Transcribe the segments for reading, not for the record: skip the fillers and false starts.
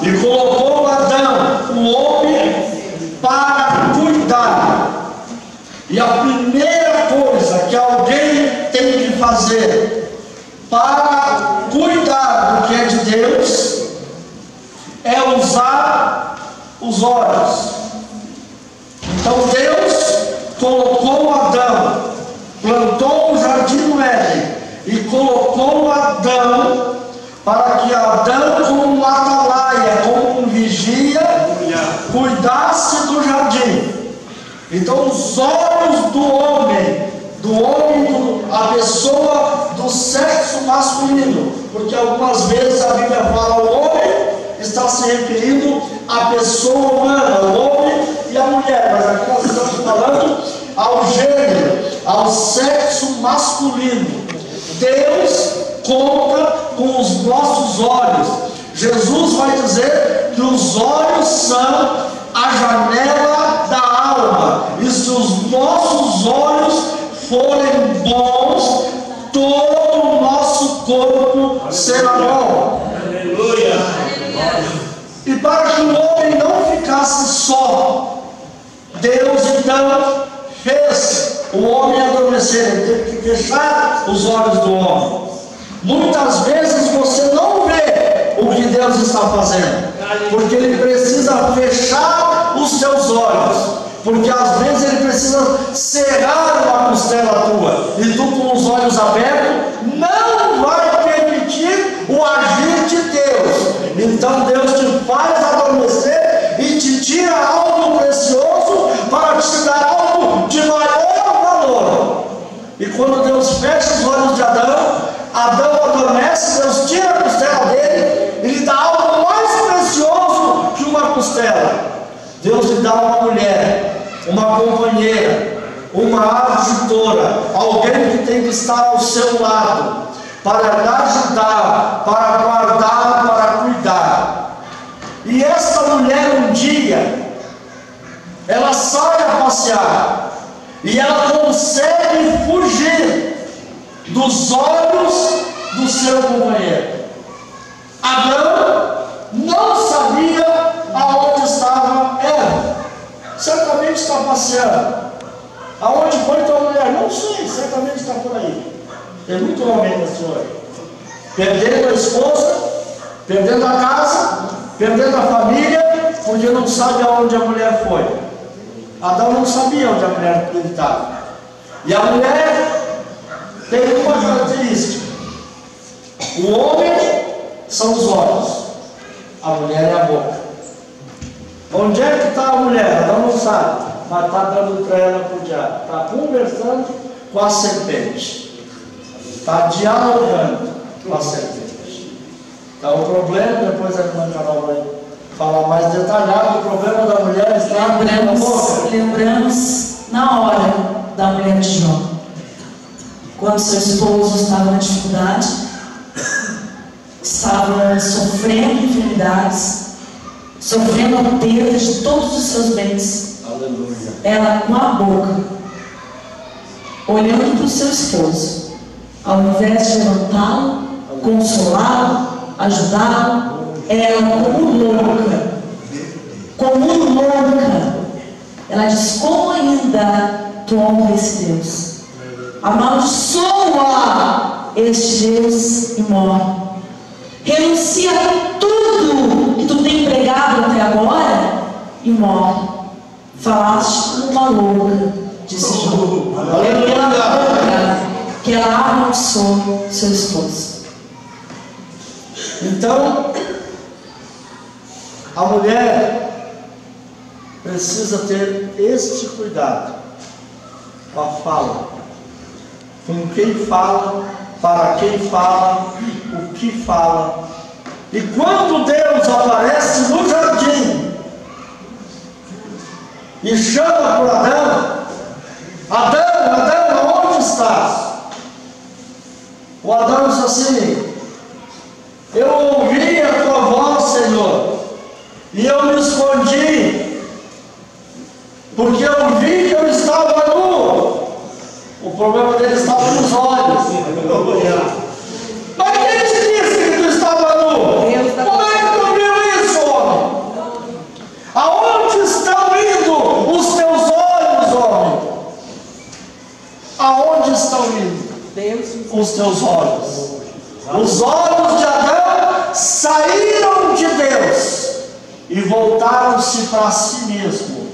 e colocou Adão, o homem, para cuidar. E a primeira coisa que alguém tem que fazer para cuidar do que é de Deus é usar os olhos. Então Deus colocou Adão, plantou um jardim no Éden e colocou Adão para que Adão, como um atalaia, como um vigia, cuidasse do jardim. Então os olhos do homem, a pessoa do sexo masculino, porque algumas vezes a Bíblia fala o homem, está se referindo à pessoa humana, o homem e a mulher, mas aqui nós estamos falando ao gênero, ao sexo masculino. Deus conta com os nossos olhos. Jesus vai dizer que os olhos são a janela da alma, e se os nossos olhos forem bons, todo o nosso corpo será bom. Aleluia! E para que o homem não ficasse só, Deus então fez o homem adormecer. Ele teve que fechar os olhos do homem. Muitas vezes você não vê o que Deus está fazendo, porque Ele precisa fechar os seus olhos, porque às vezes Ele precisa cerrar uma costela tua, e tu com os olhos abertos não vai permitir o agir de Deus. Então Deus te faz adormecer e te tira algo precioso para te dar algo de maior valor. E quando Deus fecha os olhos de Adão, Adão adormece, Deus tira a costela dele e lhe dá algo mais precioso que uma costela. Deus lhe dá uma mulher, uma companheira, uma ajutora, alguém que tem que estar ao seu lado para lhe ajudar, para guardar, para cuidar. E esta mulher um dia ela sai a passear e ela consegue fugir dos olhos do seu companheiro. Adão não sabia aonde estava ela. Certamente está passeando. Aonde foi tua mulher? Não sei, certamente está por aí. Tem muito homem nesse hoje, perdendo a esposa, perdendo a casa, perdendo a família, porque não sabe aonde a mulher foi. Adão não sabia onde a mulher estava. E a mulher tem uma característica: o homem são os olhos, a mulher é a boca. Onde é que está a mulher? Adão não sabe, mas está dando para ela por diabo. Está conversando com a serpente, está dialogando com a serpente. Então o problema, depois a irmã Carol vai falar mais detalhado, o problema da mulher está na boca. Lembramos na hora da mulher de Jó, quando seu esposo estava na dificuldade, estava sofrendo enfermidades, sofrendo a perda de todos os seus bens. Aleluia. Ela com a boca, olhando para o seu esposo, ao invés de levantá-lo, consolá-lo, ajudá-lo, ela como louca, ela diz: como ainda tu honra esse Deus? Amaldiçoa este Deus e morre. Renuncia a tudo que tu tem pregado até agora e morre. Falaste como uma louca, disse Jó. Que ela amaldiçoou seu esposo. Então, a mulher precisa ter este cuidado com a fala, com quem fala, para quem fala, o que fala. E quando Deus aparece no jardim e chama por Adão: Adão, Adão, onde estás? O Adão diz assim: eu ouvi a tua voz, Senhor, e eu me escondi, porque eu vi que eu estava nu. O problema dele estava nos olhos. Mas quem te disse que tu estava nu? Como é que tu viu isso, os teus olhos. Os olhos de Adão saíram de Deus e voltaram-se para si mesmo.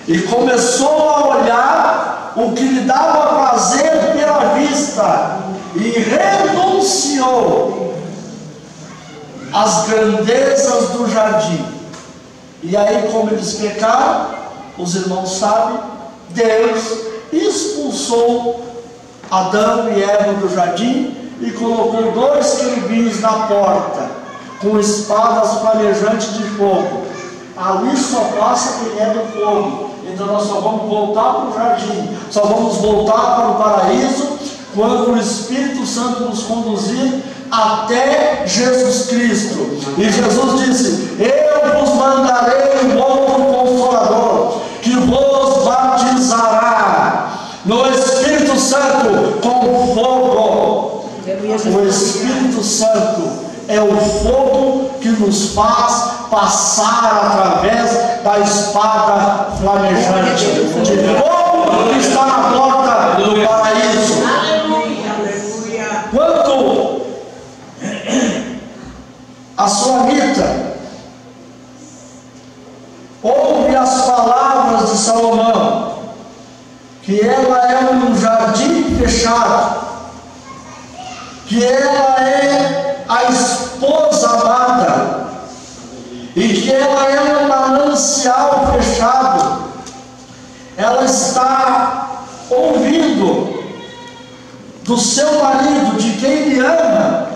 E começou a olhar o que lhe dava prazer pela vista, e renunciou às grandezas do jardim. E aí, como eles pecaram, os irmãos sabem, Deus expulsou Adão e Eva do jardim e colocou 2 querubins na porta, com espadas flamejantes de fogo. Ali só passa quem é do fogo. Então nós só vamos voltar para o jardim, só vamos voltar para o paraíso quando o Espírito Santo nos conduzir até Jesus Cristo. E Jesus disse: eu vos mandarei um outro Consolador, que vos batizará no Espírito Santo com fogo. O Espírito Santo é o fogo que nos faz passar através da espada flamejante de fogo que está na porta do paraíso. Quando a Sulamita ouve as palavras de Salomão, que ela é um jardim fechado, que ela é a esposa amada, e que ela é um manancial fechado, ela está ouvindo do seu marido, de quem ele ama,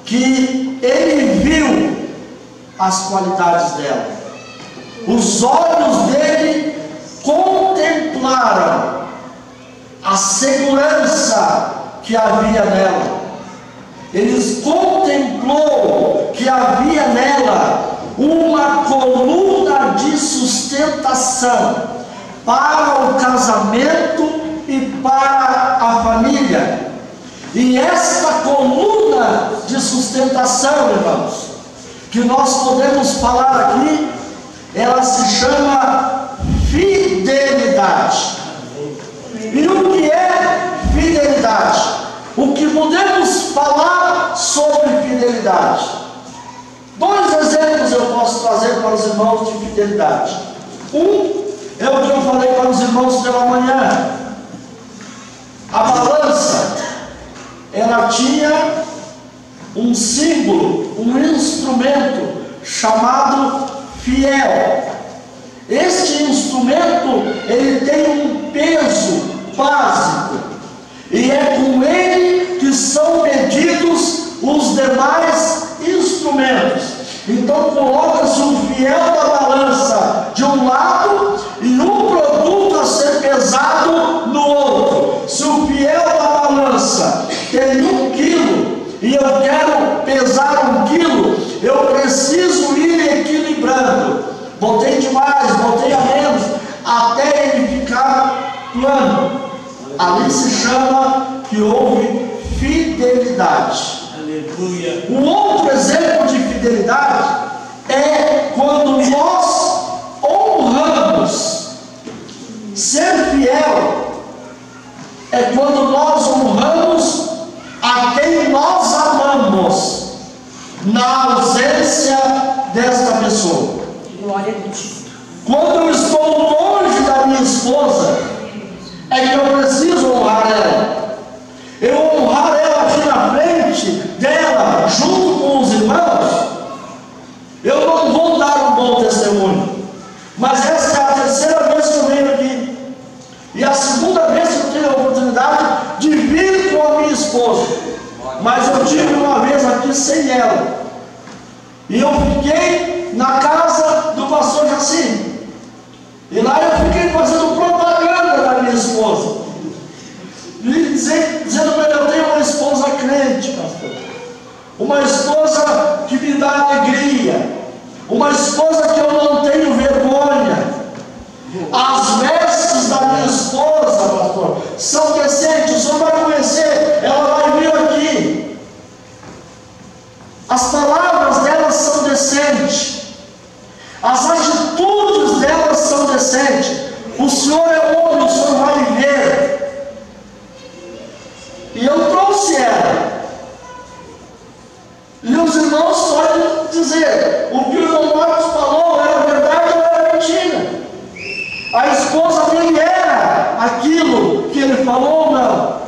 que ele viu as qualidades dela. Os olhos dele contemplaram a segurança que havia nela. Ele contemplou que havia nela uma coluna de sustentação para o casamento e para a família. E esta coluna de sustentação, irmãos, que nós podemos falar aqui, ela se chama fidelidade. E o que é fidelidade? O que podemos falar sobre fidelidade? 2 exemplos eu posso trazer para os irmãos de fidelidade. Um é o que eu falei para os irmãos pela manhã. A balança, ela tinha um símbolo, um instrumento chamado fiel. Este instrumento, ele tem um peso básico, e é com ele que são medidos os demais instrumentos. Então coloca-se o fiel da balança de um lado e um produto a ser pesado no outro. Se o fiel da balança tem 1 quilo e eu quero pesar 1 quilo, eu preciso ir equilibrando. Botei demais, botei a menos, até ele ficar plano. Ali se chama que houve fidelidade. Aleluia. Um outro exemplo de fidelidade é quando nós honramos. Ser fiel é quando nós honramos a quem nós amamos na ausência desta pessoa. Glória a Deus. Quando eu estou longe da minha esposa, é que eu preciso honrar ela. Eu honrar ela aqui na frente dela, junto com os irmãos, eu não vou dar um bom testemunho. Mas essa é a 3ª vez que eu venho aqui, e a 2ª vez que eu tenho a oportunidade de vir com a minha esposa. Mas eu tive uma vez aqui sem ela, e eu fiquei na casa do pastor Jacinto, e lá eu fiquei fazendo propaganda da minha esposa, dizendo para ele: eu tenho uma esposa crente, pastor, uma esposa que me dá alegria, uma esposa que eu não tenho vergonha. As vestes da minha esposa, pastor, são decentes. O senhor vai conhecer, ela vai vir aqui. As palavras delas são decentes, as atitudes delas são decentes. O senhor é homem, o senhor vai ver. E os irmãos podem dizer, o que o irmão Marcos falou era verdade ou era mentira? A esposa dele era aquilo que ele falou ou não?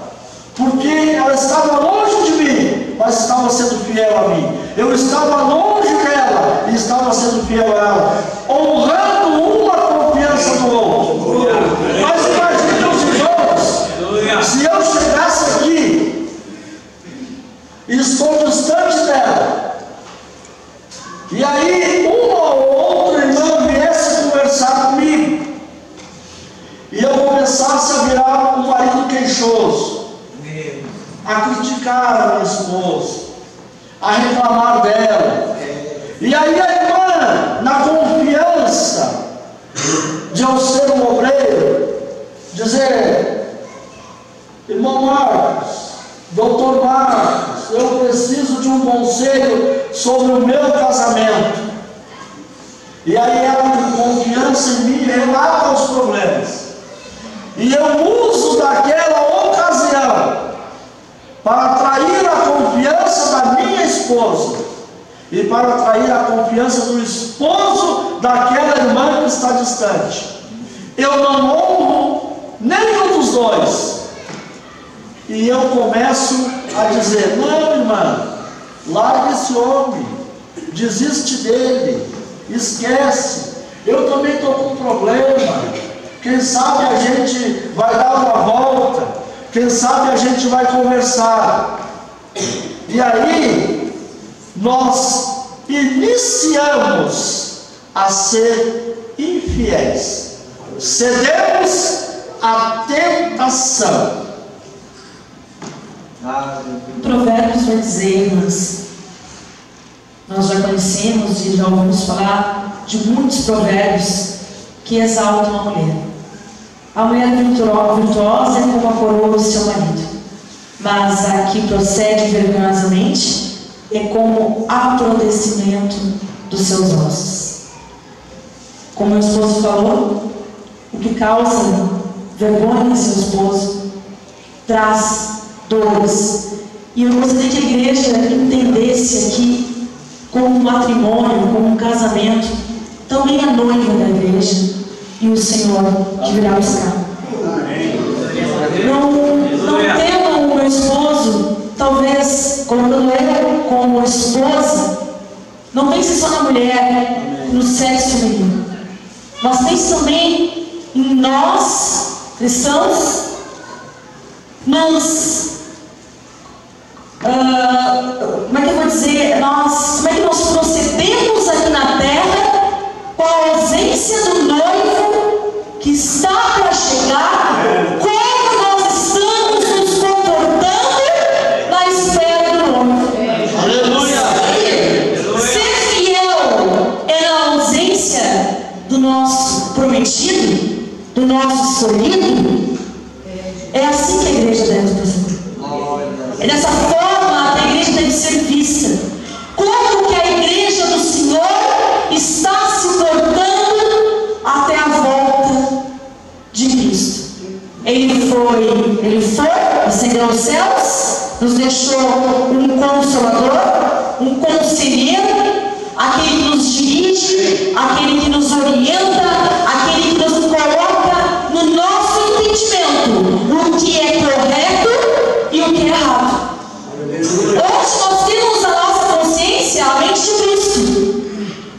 Porque ela estava longe de mim, mas estava sendo fiel a mim. Eu estava longe dela e estava sendo fiel a ela, honrando uma confiança do outro. Mas imagine os irmãos, se eu chegasse aqui e estou distante dela, e aí um ou outro irmão viesse conversar comigo, e eu começasse a virar um marido queixoso, a criticar a minha esposa, a reclamar dela, e aí a irmã, na confiança de eu ser um obreiro, dizer: irmão Marcos, doutor Marcos, eu preciso de um conselho sobre o meu casamento. E aí ela, com confiança em mim, relata os problemas, e eu uso daquela ocasião para atrair a confiança da minha esposa e para atrair a confiança do esposo daquela irmã que está distante. Eu não honro nenhum dos dois, e eu começo a dizer: não, irmã, larga esse homem, desiste dele, esquece, eu também estou com um problema, quem sabe a gente vai dar uma volta, quem sabe a gente vai conversar. E aí nós iniciamos a ser infiéis, cedemos à tentação. Provérbios vai dizer, irmãs, nós já conhecemos e já ouvimos falar de muitos provérbios que exaltam a mulher. A mulher virtuosa é como a coroa do seu marido, mas a que procede vergonhosamente é como aprodecimento dos seus ossos. Como o esposo falou, o que causa vergonha em seu esposo traz dores. E eu gostaria que a igreja entendesse aqui, como um matrimônio, como um casamento, também a noiva da igreja e o Senhor que virá buscar. Não tendo o meu esposo, talvez colocando eu como esposa, não pense só na mulher, no sexo feminino, mas pense também em nós, cristãos, mas como é que eu vou dizer, como é que nós procedemos aqui na terra com a ausência do noivo que está para chegar, como nós estamos nos comportando na espera do noivo. Aleluia! Ser fiel é na ausência do nosso prometido, do nosso escolhido. É assim que a igreja deve proceder. É dessa forma que a igreja deve ser vista. Como que a igreja do Senhor está se portando até a volta de Cristo. Ele foi, ascendeu aos céus, nos deixou um consolador, um conselheiro, aquele que nos dirige, aquele que nos orienta, aquele que nos coloca no nosso entendimento o que é correto e o que é errado. Hoje nós temos a nossa consciência, a mente de Cristo.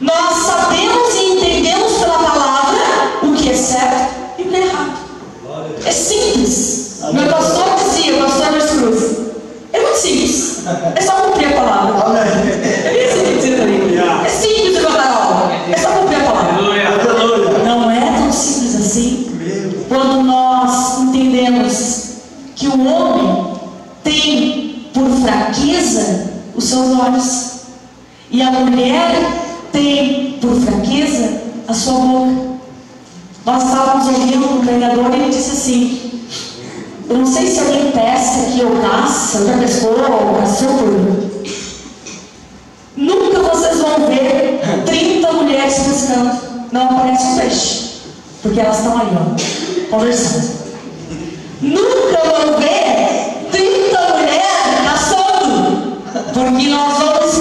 Nós sabemos e entendemos pela palavra o que é certo e o que é errado. É simples. Meu pastor dizia, o pastor Luiz Cruz, é muito simples. É só cumprir a palavra. É simples de botar a obra. É só cumprir a palavra. Não é tão simples assim. Quando nós entendemos que o homem tem por fraqueza os seus olhos e a mulher tem por fraqueza a sua boca. Nós estávamos ouvindo um pregador e ele disse assim: eu não sei se alguém pesca aqui ou caça, já pescou ou caçou por... Nunca vocês vão ver 30 mulheres pescando, não aparece um peixe, porque elas estão ali, ó, conversando. Nunca vão ver 30 mulheres caçando, porque nós vamos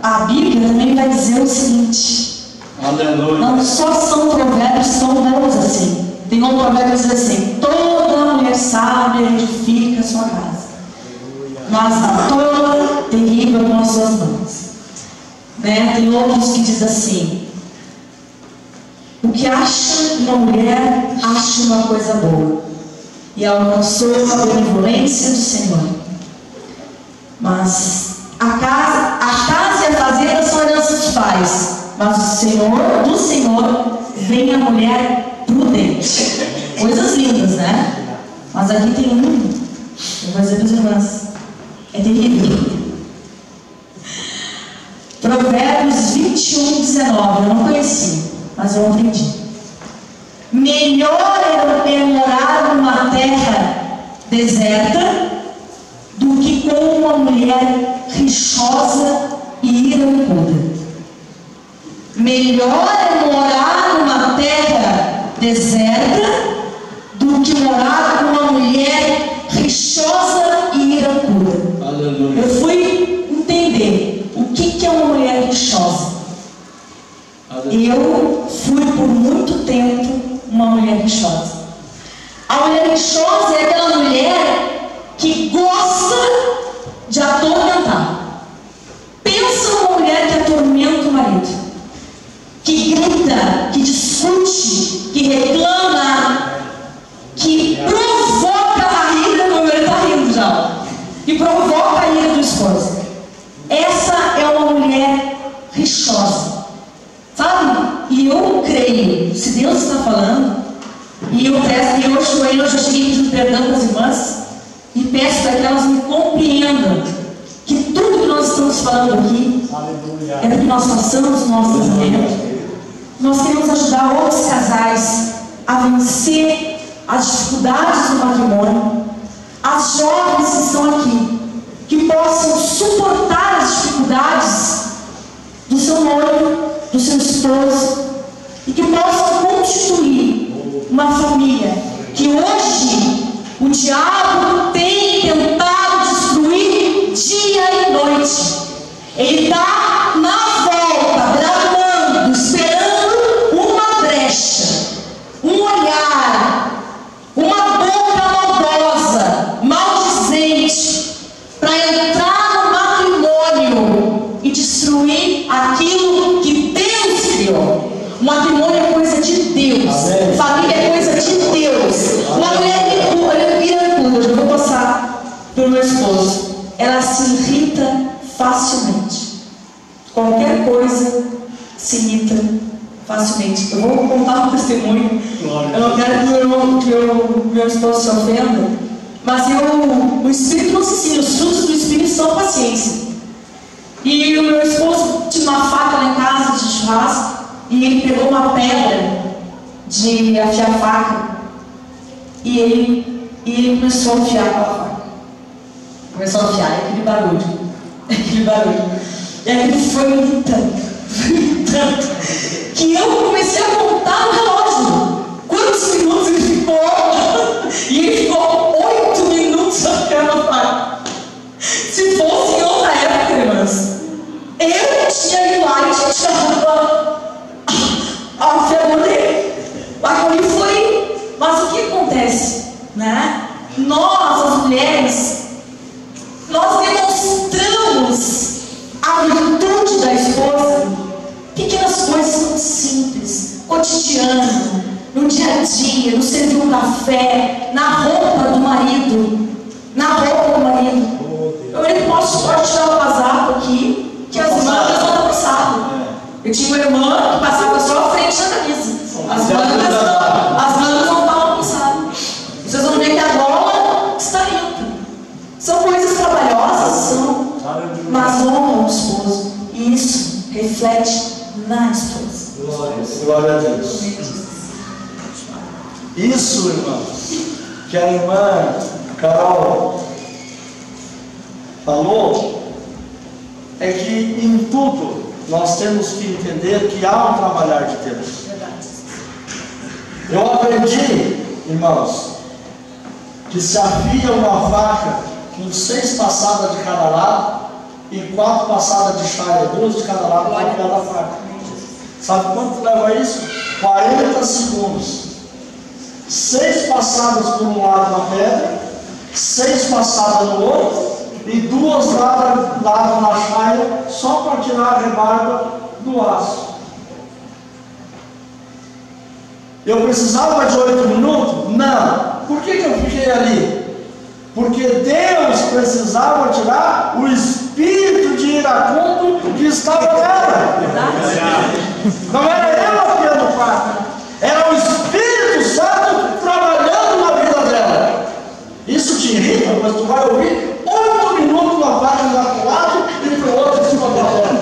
a Bíblia também vai dizer o seguinte: aleluia. Não só são provérbios tão bons assim. Tem um provérbio que diz assim: toda mulher sábia edifica a sua casa, mas a tola derriba com as suas mãos. Né? Tem outros que diz assim: o que acha uma mulher, acha uma coisa boa, e alcançou a benevolência do Senhor. Mas a casa e a fazenda são herança dos pais, mas do Senhor vem a mulher prudente. Coisas lindas, né? Mas aqui tem eu vou dizer para as irmãs, é terrível. Provérbios 21, 19, eu não conheci, mas eu aprendi. Melhor é morar numa terra deserta do que com uma mulher rixosa e iracuda. Melhor é morar numa terra deserta do que morar com uma mulher rixosa e iracuda. Aleluia. Eu fui entender o que é uma mulher rixosa. Eu fui por muito tempo uma mulher rixosa. A mulher rixosa é aquela mulher que gosta de atormentar. Pensa numa mulher que atormenta o marido, que grita, que discute, que reclama, que provoca a ira. Meu marido está rindo já. Que provoca a ira do esposo. Essa é uma mulher rixosa. Sabe? E eu creio, se Deus está falando, e eu peço, e hoje eu já cheguei pedindo perdão para as irmãs, e peço para que elas me compreendam que tudo que nós estamos falando aqui é do que nós passamos no nosso casamento. Nós queremos ajudar outros casais a vencer as dificuldades do matrimônio, as jovens que estão aqui, que possam suportar as dificuldades do seu noivo, do seu esposo, e que possam constituir uma família que hoje o diabo tem tentado destruir dia e noite. Ele está na volta, bramando, esperando uma brecha, um olhar, uma boca maldosa, maldizente, para entrar no matrimônio e destruir aquilo que Deus criou. O matrimônio é coisa de Deus. Amém. Família é coisa de Deus. Uma mulher iracuda, eu vou passar para o meu esposo. Ela se irrita facilmente. Qualquer coisa se irrita facilmente. Eu vou contar um testemunho. Eu não quero que o meu esposo se ofenda, mas o Espírito nos ensina. Os frutos do Espírito são a paciência. E o meu esposo tinha uma faca lá em casa de churrasco, e ele pegou uma pedra de afiar faca, e ele começou a afiar com a faca. Começou a afiar, aquele barulho. E aquilo foi me irritando, que eu comecei a contar no relógio quantos minutos ele ficou, e ele ficou 8 minutos afiando a faca. Se fosse em outra época, irmãs, eu tinha ido lá e tinha a ferro dele. Aquilo foi. Mas o que acontece? Né? Nós, as mulheres, nós demonstramos a virtude da esposa. Pequenas coisas muito simples, cotidiano, no dia a dia, no servir um café, na roupa do marido. Eu posso tirar o casaco aqui, que as mangas não estão passadas. Eu tinha uma irmã que passava só a frente da camisa. As mangas não estavam passadas. Vocês vão ver que a gola está limpa. São coisas trabalhosas, mas honram o esposo. E isso reflete na esposa. Glória a Deus. Isso, irmãos, que a irmã Carol falou, é que em tudo nós temos que entender que há um trabalhar de Deus. Eu aprendi, irmãos, que se afia uma faca com 6 passadas de cada lado, e 4 passadas de chaia, 2 de cada lado para cada parte. Sabe quanto leva isso? 40 segundos. 6 passadas por um lado na pedra, 6 passadas no outro, e 2 lados na chaia, só para tirar a rebarba do aço. Eu precisava de 8 minutos? Não. Por que eu fiquei ali? Porque Deus precisava tirar o espírito de iracundo que estava nela. Não era ela que ia no quarto, era o Espírito Santo trabalhando na vida dela. Isso te irrita, mas tu vai ouvir 8 minutos uma parte lá para o lado e para o outro em cima da outra.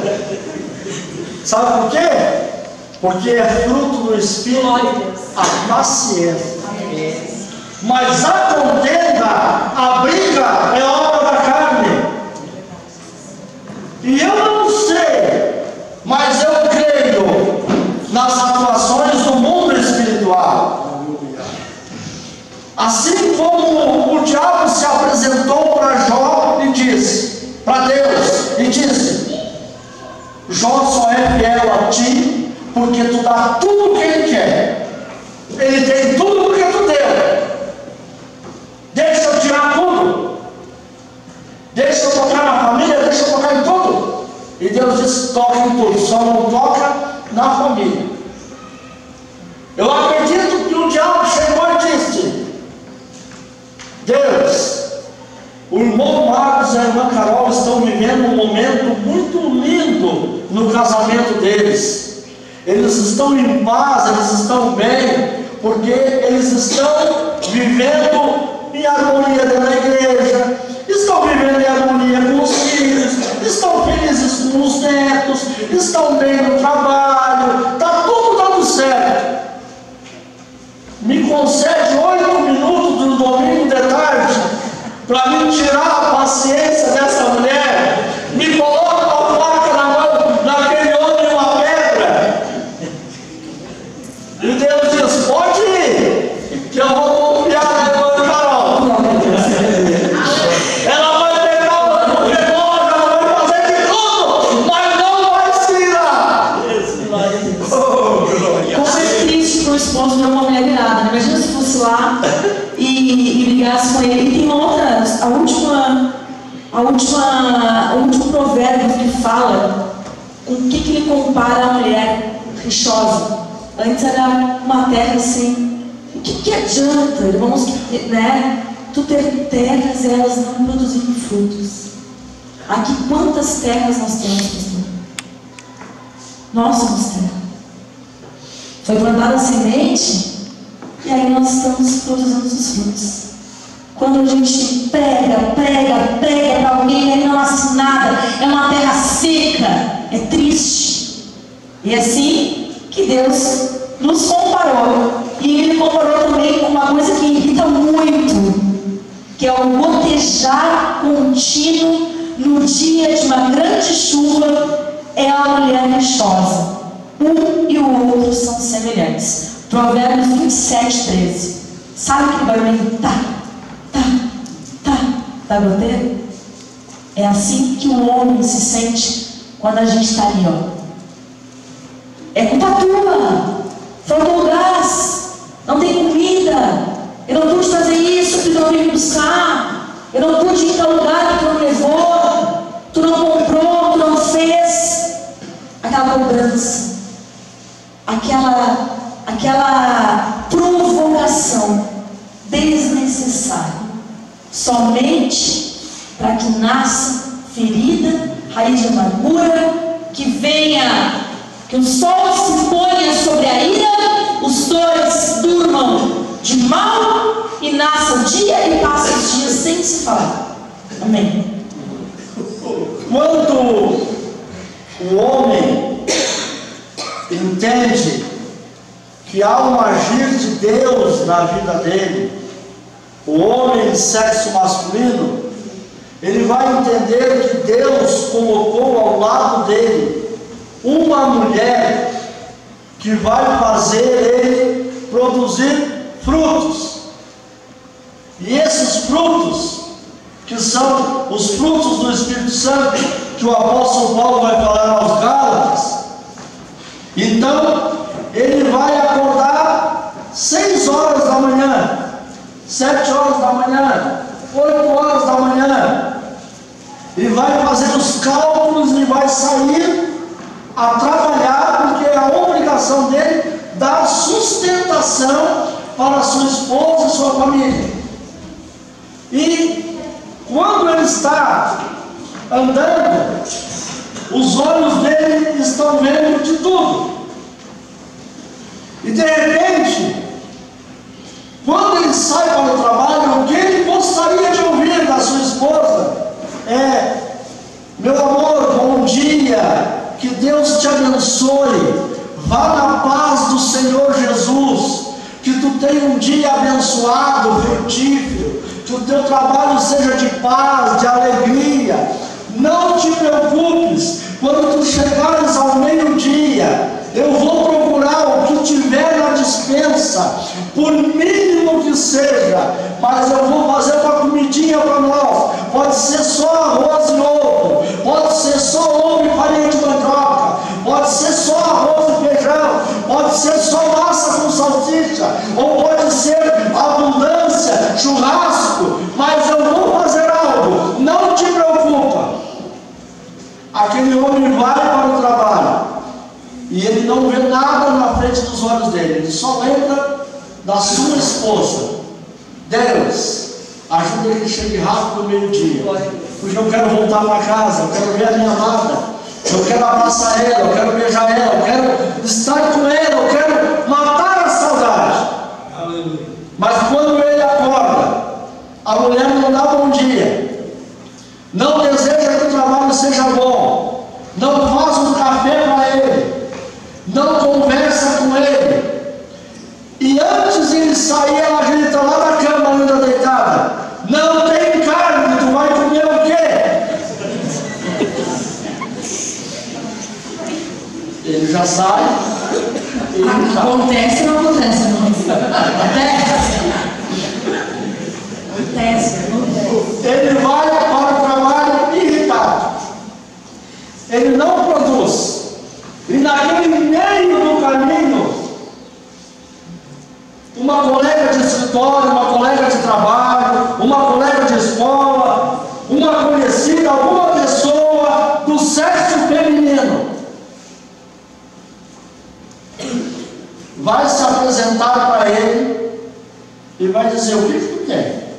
Sabe por quê? Porque é fruto do Espírito a paciência. Mas a contenda, a briga é obra da carne. E eu não sei, mas eu creio nas atuações do mundo espiritual. Assim como o diabo se apresentou para Jó e disse, para Deus, e disse: Jó só é fiel a ti porque tu dá tudo o que ele quer. Ele tem tudo o que tu deu. Deixa eu tirar tudo. Deixa eu tocar na família, deixa eu tocar em tudo. E Deus disse: toca em tudo, só não toca na família. Eu acredito que o diabo chegou e disse: Deus, o irmão Marcos e a irmã Carol estão vivendo um momento muito lindo no casamento deles. Eles estão em paz, eles estão bem, porque eles estão vivendo em harmonia dentro da igreja, estão vivendo em harmonia com os filhos, estão felizes com os netos, estão bem no trabalho, está tudo dando certo. Me concede 8 minutos do domingo de tarde para me tirar a paciência dessa mulher, me coloca uma faca na mão daquele homem e uma pedra. E Deus diz: pode ir, que eu vou confiar na irmã Carol. Ela vai pegar o revólver, ela vai fazer de tudo, mas não vai se virar. Como é triste para o esposo de uma mulher virada, né? Imagina se fosse lá e brigasse com ele. E tem outra, o último provérbio que fala com o que ele compara a mulher rixosa. Antes era uma terra assim. O que adianta, irmãos, né? Tu ter terras e elas não produzirem frutos. Aqui quantas terras nós temos, pastor? Nós somos terra. Foi plantada a semente e aí nós estamos produzindo os frutos. Quando a gente prega para alguém, aí não nasce nada, é uma terra seca, é triste. E é assim que Deus nos comparou. E Ele comparou também com uma coisa que irrita muito, que é o gotejar contínuo no dia de uma grande chuva, é a mulher rixosa. Um e o outro são semelhantes. Provérbios 27, 13. Sabe aquele barulhinho? Da goteira? É assim que o homem se sente quando a gente está ali, ó. É culpa tua. Faltou gás. Não tem comida. Eu não pude fazer isso porque tu não veio me buscar. Eu não pude ir em tal lugar que tu não levou. Tu não comprou, tu não fez. Aquela cobrança. Aquela provocação desnecessária. Somente para que nasça ferida, raiz de amargura, que o sol se ponha sobre a ira, os dois durmam de mal e nasça o dia e passa os dias sem se falar. Amém. Quando o homem entende que há um agir de Deus na vida dele, o homem de sexo masculino, ele vai entender que Deus colocou ao lado dele uma mulher que vai fazer ele produzir frutos. E esses frutos, que são os frutos do Espírito Santo, que o apóstolo Paulo vai falar aos Gálatas. Então, ele vai acordar 6 horas da manhã, 7 horas da manhã, 8 horas da manhã, e vai fazer os cálculos e vai sair a trabalhar, porque é a obrigação dele dar sustentação para sua esposa e sua família. E quando ele está andando, os olhos dele estão vendo de tudo. E de repente, quando ele sai para o trabalho, o que ele gostaria de ouvir da sua esposa é: meu amor, bom dia, que Deus te abençoe, vá na paz do Senhor Jesus, que tu tenha um dia abençoado, frutífero, que o teu trabalho seja de paz, de alegria. Não te preocupes, quando tu chegares ao meio-dia, eu vou procurar o que tiver na despensa, por mínimo que seja, mas eu vou fazer uma comidinha para nós. Pode ser só arroz e ovo, pode ser só ovo e farinha de mandioca, pode ser só arroz e feijão, pode ser só massa com salsicha, ou pode ser abundância, churrasco, mas eu vou fazer algo, não te preocupa. Aquele homem vai para o trabalho e ele não vê nada na frente dos olhos dele, ele só lembra da sua esposa. Deus, ajuda ele que chegue rápido no meio-dia, porque eu quero voltar para casa, eu quero ver a minha amada, eu quero abraçar ela, eu quero beijar ela, eu quero estar com ela, eu quero matar a saudade. Mas quando ele acorda, a mulher não dá bom dia, não deseja que o trabalho seja bom, não faz um café para ele, não conversa com ele, e antes de ele sair, ela grita lá da cama, ainda deitada: não tem carne, tu vai comer o quê? Ele já sai. Acontece ou não acontece? Acontece. Ele vai para o trabalho irritado, ele não produz, e naquele meio do caminho, uma colega de escritório, uma colega de trabalho, uma colega de escola, uma conhecida, alguma pessoa do sexo feminino vai se apresentar para ele e vai dizer: o que tu tem?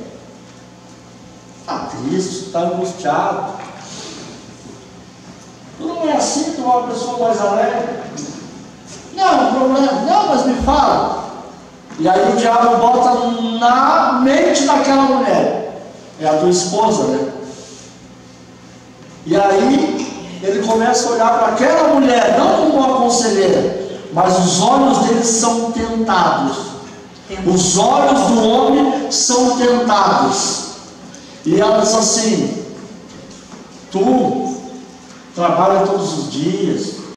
Está triste, está angustiado, tu não é assim, tu é uma pessoa mais alegre. Não, problema, não, mas me fala. E aí o diabo bota na mente daquela mulher, é a tua esposa, né? E aí ele começa a olhar para aquela mulher, não como uma conselheira, mas os olhos dele são tentados. Os olhos do homem são tentados. E ela diz assim: tu trabalha todos os dias,